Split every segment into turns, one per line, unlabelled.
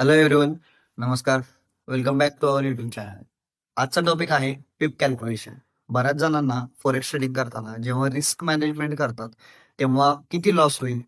Hello everyone, नमस्कार. Welcome back to our YouTube channel. आजचा topic आहे पिप कॅल्क्युलेशन. बऱ्याच जणांना फॉरेक्स ट्रेडिंग करताना जेव्हा रिस्क मॅनेजमेंट करतात, तेव्हा किती लॉस होईल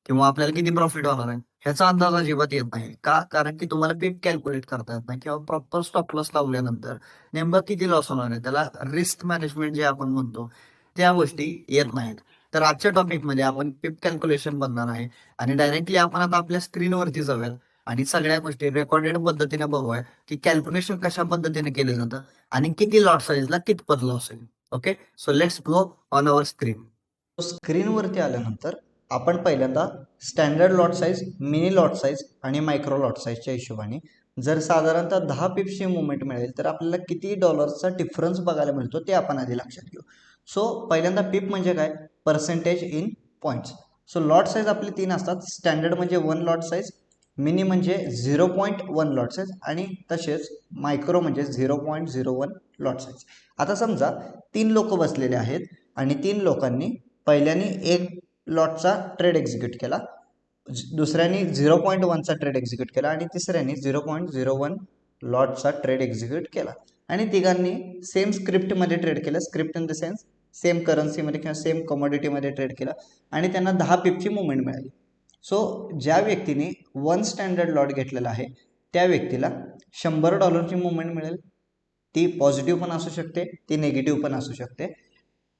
किंवा आपल्याला किती प्रॉफिट होणार आहे ह्याचा अंदाज अजिबात येत नाही. का? कारण की तुम्हाला पिप कॅल्क्युलेट करता येत नाही किंवा प्रॉपर स्टॉप लॉस लावल्यानंतर नेमकं किती लॉस होणार आहे त्याला रिस्क मॅनेजमेंट जे आपण म्हणतो त्या गोष्टी येत नाहीत. तर आजच्या टॉपिकमध्ये आपण पिप कॅल्क्युलेशन बनणार आहे आणि डायरेक्टली आपण आता आपल्या स्क्रीनवरती जाऊया आणि सगळ्या गोष्टी रेकॉर्डेड पद्धतीने बघूया की कॅल्क्युलेशन कशा पद्धतीने केले जातं आणि किती लॉट साईजला कितपत लॉस आहे. Okay, so let's go on our screen.
स्क्रीनवरती आल्यानंतर आपण पहिल्यांदा standard lot size, mini lot size आणि मायक्रो लॉट साईजच्या हिशोबाने जर साधारणतः 10 पिप्सची मुवमेंट मिळेल तर आपल्याला किती डॉलर्सचा डिफरन्स बघायला मिळतो ते आपण आधी लक्षात घेऊ. सो पहिल्यांदा पिप म्हणजे काय? Percentage in points. So lot size आपले 3 असतात. स्टँडर्ड म्हणजे 1 लॉट साईज, मिनी म्हणजे 0.1 लॉट साईज आणि तसेच मायक्रो म्हणजे 0.01 लॉट साईज. आता समजा 3 लोक बसलेले आहेत आणि 3 लोकांनी पहिल्याने 1 लॉटचा ट्रेड एक्झिक्यूट केला, दुसऱ्याने 0.1चा ट्रेड एक्झिक्यूट केला आणि तिसऱ्याने 0.01 लॉटचा ट्रेड एक्झिक्यूट केला आणि तिघांनी सेम स्क्रिप्टमध्ये ट्रेड केलं. Script in the sense same करन्सीमध्ये किंवा सेम कमोडिटीमध्ये ट्रेड केला आणि त्यांना 10 पिपची मुवमेंट मिळाली. सो ज्या व्यक्तीने 1 स्टँडर्ड लॉट घेतलेला आहे त्या व्यक्तीला $100ची मुवमेंट मिळेल. ती पॉझिटिव्ह पण असू शकते, ती निगेटिव्ह पण असू शकते.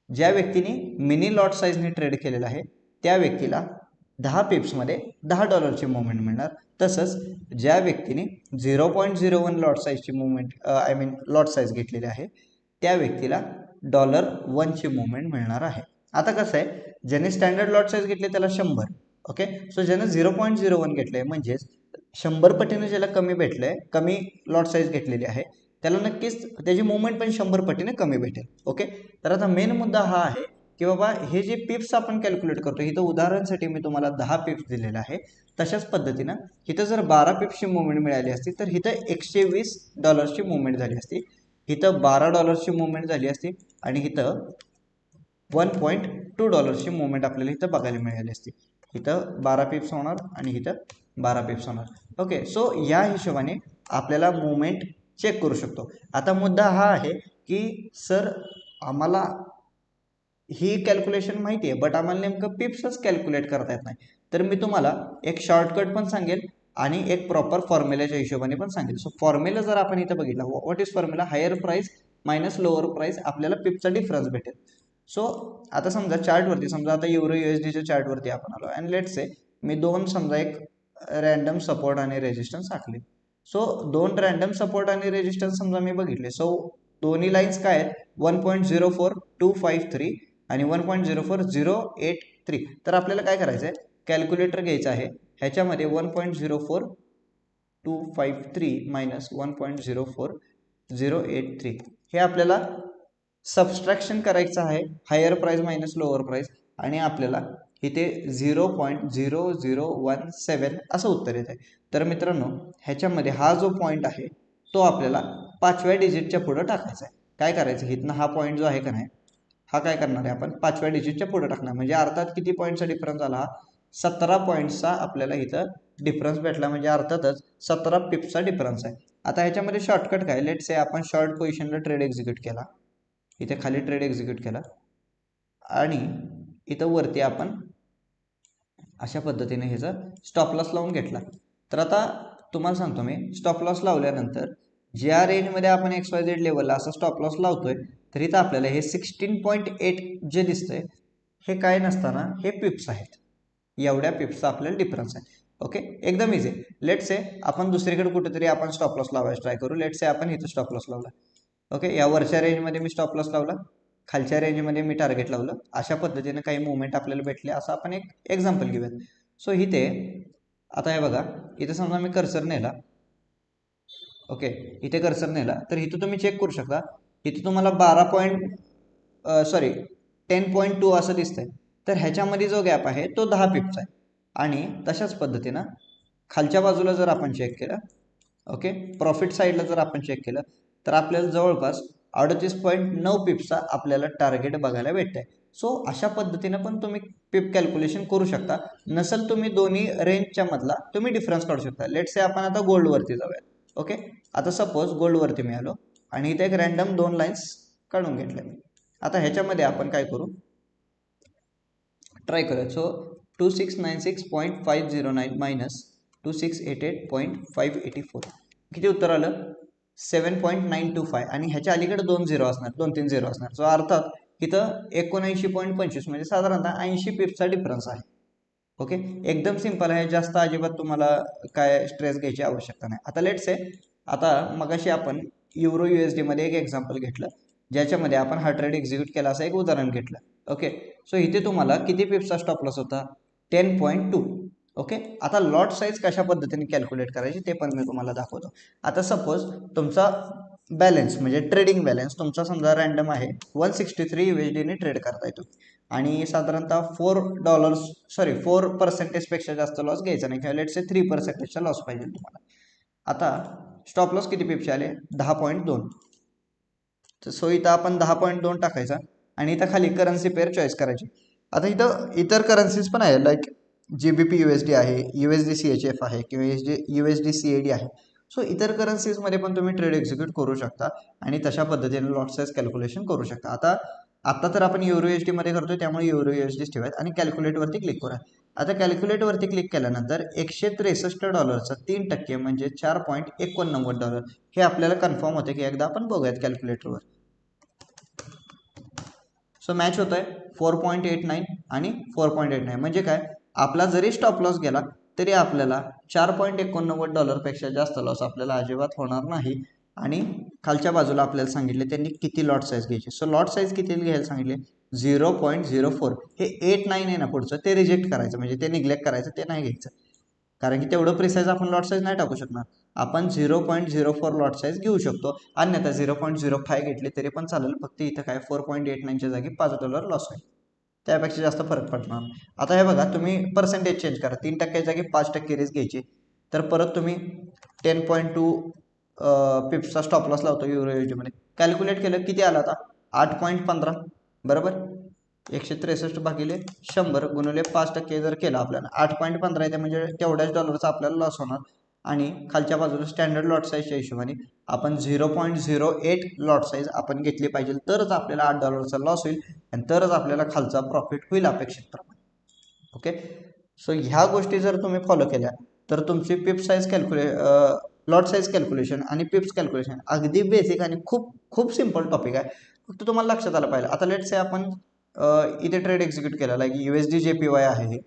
ज्या व्यक्तीने मिनी लॉट साईजने ट्रेड केलेला आहे त्या व्यक्तीला 10 पिप्समध्ये $10ची मुवमेंट मिळणार. तसंच ज्या व्यक्तीने 0.01 लॉट साईजची मुवमेंट लॉट साईज घेतलेली आहे त्या व्यक्तीला $1ची मुवमेंट मिळणार आहे. आता कसं आहे, ज्याने स्टँडर्ड लॉट साईज घेतले त्याला 100. ओके, सो ज्याने 0.01 घेतलंय म्हणजेच 100 पटीने ज्याला कमी भेटलंय, कमी लॉट साईज घेतलेली आहे त्याला नक्कीच त्याची मुवमेंट पण 100 पटीने कमी भेटेल. ओके, तर आता मेन मुद्दा हा आहे की बाबा हे जे पिप्स आपण कॅल्क्युलेट करतो, इथं उदाहरणासाठी मी तुम्हाला 10 पिप्स दिलेलं आहे. तशाच पद्धतीनं इथं जर 12 पिप्सची मुवमेंट मिळाली असती तर इथं $120ची मुवमेंट झाली असती, इथं $12ची मुवमेंट झाली असती आणि इथं $1.2ची मुवमेंट आपल्याला इथं बघायला मिळाली असती. इथं 12 पिप्स होणार आणि इथं 12 पिप्स होणार. ओके, सो या हिशोबाने आपल्याला मुवमेंट चेक करू शकतो. आता मुद्दा हा आहे की सर आम्हाला ही कॅल्क्युलेशन माहिती आहे बट आम्हाला नेमकं पिप्सच कॅल्क्युलेट करता येत नाही. तर मी तुम्हाला एक शॉर्टकट पण सांगेल आणि एक प्रॉपर फॉर्म्युल्याच्या हिशोबाने पण सांगेल. सो फॉर्म्युला जर आपण इथं बघितला, what is formula? Higher price minus lower price, आपल्याला पिपचा डिफरन्स भेटेल. सो आता समजा चार्टवरती, समजा आता युरो USDच्या चार्टवरती आपण आलो आणि लेट्स से मी दोन समजा एक रॅन्डम सपोर्ट आणि रेजिस्टन्स आखले. सो दोन रॅन्डम सपोर्ट आणि रेजिस्टन्स समजा मी बघितले. सो दोन्ही लाईन्स काय आहेत? 1.04253 आणि 1.04083. तर आपल्याला काय करायचं आहे, कॅल्क्युलेटर घ्यायचं आहे. ह्याच्यामध्ये 1.04253 मायनस 1.04083 हे आपल्याला सबस्ट्रॅक्शन करायचं आहे, higher price minus lower price, आणि आपल्याला इथे 0.0017 असं उत्तर येत आहे. तर मित्रांनो ह्याच्यामध्ये हा जो पॉईंट आहे तो आपल्याला 5व्या डिजिटच्या पुढे टाकायचा आहे. काय करायचं, इथनं हा पॉईंट जो आहे का नाही, हा काय करणार आहे आपण 5व्या डिजिटच्या पुढे टाकणार. म्हणजे अर्थात किती पॉईंटचा डिफरन्स आला? 17 पॉईंटचा आपल्याला इथं डिफरन्स भेटला. म्हणजे अर्थातच 17 पिप्सचा डिफरन्स आहे. आता ह्याच्यामध्ये शॉर्टकट काय? लेट से आपण शॉर्ट पोझिशनला ट्रेड एक्झिक्यूट केला, इथे खाली ट्रेड एक्झिक्यूट केला आणि इथं वरती आपण अशा पद्धतीने ह्याचा स्टॉप लॉस लावून घेतला. तर आता तुम्हाला सांगतो मी, स्टॉप लॉस लावल्यानंतर ज्या रेंजमध्ये आपण XYZ लेवलला असा स्टॉप लॉस लावतोय तर इथं आपल्याला हे 16.8 जे दिसतंय हे काय नसताना हे पिप्स आहेत. एवढ्या पिप्सचा आपल्याला डिफरन्स आहे. ओके, एकदम इझी. लेट से आपण दुसरीकडे कुठेतरी आपण स्टॉप लॉस लावायला ट्राय करू. लेट से आपण इथं स्टॉप लॉस लावला. ओके, या वरच्या रेंजमध्ये मी स्टॉप लॉस लावला, खालच्या रेंजमध्ये मी टार्गेट लावलं. अशा पद्धतीने काही मुवमेंट आपल्याला भेटले, असं आपण एक एक्झाम्पल घेऊयात. सो इथे आता हे बघा, इथे समजा मी कर्सर नेला. ओके, इथे कर्सर नेला तर इथं तुम्ही चेक करू शकता, इथे तुम्हाला 10.2 असं दिसतंय. तर ह्याच्यामध्ये जो गॅप आहे तो 10 पिप्स आहे. आणि तशाच पद्धतीनं खालच्या बाजूला जर आपण चेक केलं, ओके, प्रॉफिट साईडला जर आपण चेक केलं तर आपल्याला जवळपास 38.9 पिप्सचा आपल्याला टार्गेट बघायला भेटतंय. सो अशा पद्धतीनं पण तुम्ही पिप कॅल्क्युलेशन करू शकता. नसेल तुम्ही दोन्ही रेंजच्या मधला तुम्ही डिफरन्स काढू शकता. लेट्स से आपण आता गोल्डवरती जाऊया. ओके, आता सपोज गोल्डवरती मी आलो आणि इथे एक रॅन्डम 2 लाईन्स काढून घेतल्या मी. आता ह्याच्यामध्ये आपण काय करू, ट्राय करूया. सो 2696.509 मायनस 2688.584 किती उत्तर आलं, 7.925. आणि ह्याच्या अलीकडे 2 झिरो असणार, 2-3 झिरो असणार. सो अर्थात इथं 79.25 म्हणजे साधारणतः 80 पिप्सचा डिफरन्स आहे. ओके, एकदम सिंपल आहे, जास्त अजिबात तुम्हाला काय स्ट्रेस घ्यायची आवश्यकता नाही. आता लेट्स से आता मगाशी आपण युरो USD मध्ये एक एक्झाम्पल घेतलं, ज्याच्यामध्ये आपण हा ट्रेड एक्झिक्यूट केला असं एक उदाहरण घेतलं. ओके, सो इथे तुम्हाला किती पिप्सचा स्टॉप लॉस होता, 10.2. ओके, आता लॉट साईज कशा पद्धतीने कॅल्क्युलेट करायची ते पण मी तुम्हाला दाखवतो. आता सपोज तुमचा बॅलन्स म्हणजे ट्रेडिंग बॅलन्स तुमचा समजा रॅन्डम आहे, 163 USD ने ट्रेड करताय तुम्ही आणि साधारणतः $4 पेक्षा जास्त लॉस घ्यायचा नाही, किंवा लेट्स से 3% लॉस पाहिजे तुम्हाला. आता स्टॉप लॉस किती पिपचे आले, 10.2. सो इथं आपण 10.2 टाकायचा आणि इथं खाली करन्सी पेअर चॉईस करायची. आता इथं इतर करन्सीज पण आहे, लाईक GBP USD आहे, USD CHF आहे, किंवा USD CAD आहे. सो इतर करन्सीजमध्ये पण तुम्ही ट्रेड एक्झिक्यूट करू शकता आणि तशा पद्धतीने लॉट साईज कॅल्क्युलेशन करू शकता. आता तर आपण युरो USD मध्ये करतोय, त्यामुळे युरो USD ठेवायत आणि कॅल्क्युलेटवरती क्लिक करा. आता कॅल्क्युलेटवरती क्लिक केल्यानंतर $163 3% म्हणजे $4.89 हे आपल्याला कन्फर्म होते की एकदा आपण बघूयात कॅल्क्युलेटरवर. सो मॅच होत आहे 4.89 आणि 4.89 म्हणजे काय, आपला जरी स्टॉप लॉस गेला तरी आपल्याला $4.89 पेक्षा जास्त लॉस आपल्याला अजिबात होणार नाही. आणि खालच्या बाजूला आपल्याला सांगितले त्यांनी किती लॉट साईज घ्यायची. सो लॉट साईज किती घ्यायला सांगितले, 0.04. हे 8-9 आहे ना पुढचं, ते रिजेक्ट करायचं, म्हणजे ते निग्लेक्ट करायचं, ते नाही घ्यायचं, कारण की तेवढं प्रिसाईज आपण लॉट साईज नाही टाकू शकणार. आपण 0.04 लॉट साईज घेऊ शकतो, अन्यथा 0.05 घेतली तरी पण चालेल. फक्त इथं काय 4.89च्या जागी $5 लॉस होईल, त्यापेक्षा जास्त फरक पडणार. आता हे बघा, तुम्ही पर्सेंटेज चेंज करा, 3% जागी 5% रिस्क घ्यायची, तर परत तुम्ही 10.2 पिप्सचा स्टॉप लॉस लावतो युरो USD मध्ये. कॅल्क्युलेट केलं किती आला आता, 8.15 बरोबर. 163 भागिले 100 गुणिले 5% जर केला आपल्याला 8.15 येते, म्हणजे तेवढ्याच डॉलरचा आपल्याला लॉस होणार. आणि खालच्या बाजूला स्टँडर्ड लॉट साईजच्या हिशोबाने आपण 0.08 लॉट साईज आपण घेतली पाहिजे, तरच आपल्याला $8 लॉस होईल आणि तरच आपल्याला खालचा प्रॉफिट होईल अपेक्षित प्रमाणे. ओके, सो ह्या गोष्टी जर तुम्ही फॉलो केल्या तर तुमची पिप साईज लॉट साईज कॅल्क्युलेशन आणि पिप्स कॅल्क्युलेशन अगदी बेसिक आणि खूप खूप सिम्पल टॉपिक आहे, फक्त तुम्हाला लक्षात आलं पाहिजे. आता लेट्स से आपण इथे ट्रेड एक्झिक्यूट केला, लाईक USD JPY आहे हे.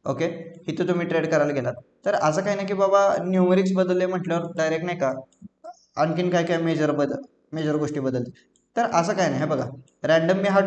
ओके, इथे तुम्ही ट्रेड करायला गेलात तर असं काही नाही की बाबा न्यूमरिक्स बदलले म्हटल्यावर डायरेक्ट नाही का आणखीन काय काय मेजर गोष्टी बदलते, तर असं काय नाही. हे बघा, रॅन्डम मी हा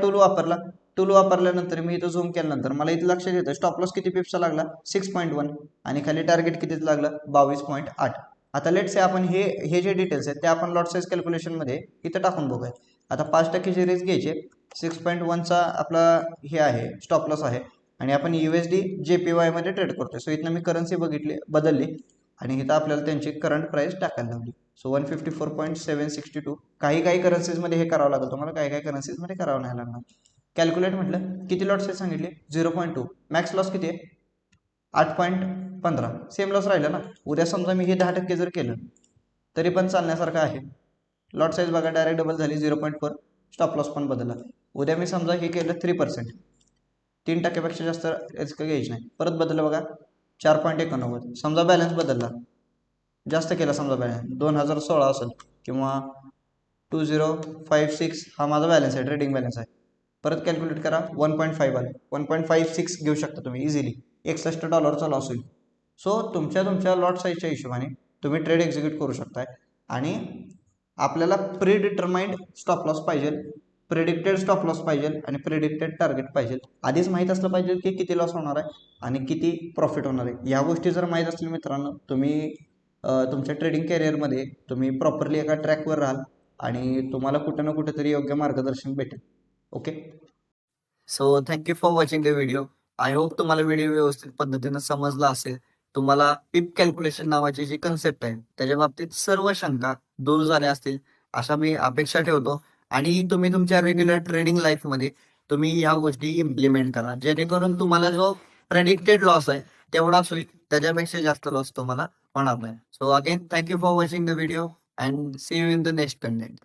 टूल वापरल्यानंतर मी इथं झूम केल्यानंतर मला इथं लक्षात येतं स्टॉप लॉस किती पिप्सचा लागला, 6.1, आणि खाली टार्गेट कितीच लागलं, 22.8. आता लेट से आपण हे जे डिटेल्स आहेत ते आपण लॉट साईज कॅल्क्युलेशनमध्ये इथं टाकून बघूया. आता 5% रिस्क घ्यायचे, 6.1चा आपला हे आहे स्टॉप लॉस आहे, आणि आपण USD JPY मध्ये ट्रेड करतोय. सो इथनं मी करन्सी बदलली आणि इथं आपल्याला त्यांची करंट प्राइस टाकायला लावली. सो 154.762. काही करन्सीजमध्ये हे करावं लागेल तुम्हाला, काही करन्सीजमध्ये करावं नाही लागणार. कॅल्क्युलेट म्हटलं किती लॉट साईज सांगितले, 0.2. मॅक्स लॉस किती आहे, 8.15. सेम लॉस राहिला ना. उद्या समजा मी हे 10% जर केलं तरी पण चालण्यासारखं आहे. लॉट साईज बघा डायरेक्ट डबल झाली 0.4, स्टॉप लॉस पण बदलला. उद्या मी समजा हे केलं 3%, 3%पेक्षा जास्त रिस्क घ्यायची नाही, परत बदललं बघा 4.91. समजा बॅलन्स बदलला, जास्त केला, समजा बॅलन्स 2016 असेल किंवा 2056 हा माझा बॅलन्स आहे, ट्रेडिंग बॅलन्स आहे. परत कॅल्क्युलेट करा, 1.5 आले, 1.56 घेऊ शकता तुम्ही इझिली, $61 लॉस होईल. सो तुमच्या लॉट साईजच्या हिशोबाने तुम्ही ट्रेड एक्झिक्यूट करू शकताय. आणि आपल्याला प्री स्टॉप लॉस पाहिजे, प्रिडिक्टेड स्टॉप लॉस पाहिजे आणि प्रिडिक्टेड टार्गेट पाहिजे. आधीच माहीत असलं पाहिजे की किती लॉस होणार आहे आणि किती प्रॉफिट होणार आहे. ह्या गोष्टी जर माहीत असतील मित्रांनो, तुम्ही तुमच्या ट्रेडिंग कॅरियरमध्ये तुम्ही प्रॉपरली एका ट्रॅकवर राहाल आणि तुम्हाला कुठं ना कुठं तरी योग्य मार्गदर्शन भेटेल. Okay,
so thank you for watching the video. I hope तुम्हाला व्हिडिओ व्यवस्थित पद्धतीने समजला असेल. तुम्हाला पिप कॅल्क्युलेशन नावाची जी कन्सेप्ट आहे त्याच्या बाबतीत सर्व शंका दूर झाल्या असतील अशा मी अपेक्षा ठेवतो. आणि तुम्ही तुमच्या रेग्युलर ट्रेडिंग लाईफमध्ये तुम्ही या गोष्टी इम्प्लिमेंट करा, जेणेकरून तुम्हाला जो प्रेडिक्टेड लॉस आहे तेवढाच होईल, त्याच्यापेक्षा जास्त लॉस तुम्हाला होणार नाही. So again thank you for watching the video and see you in the next content.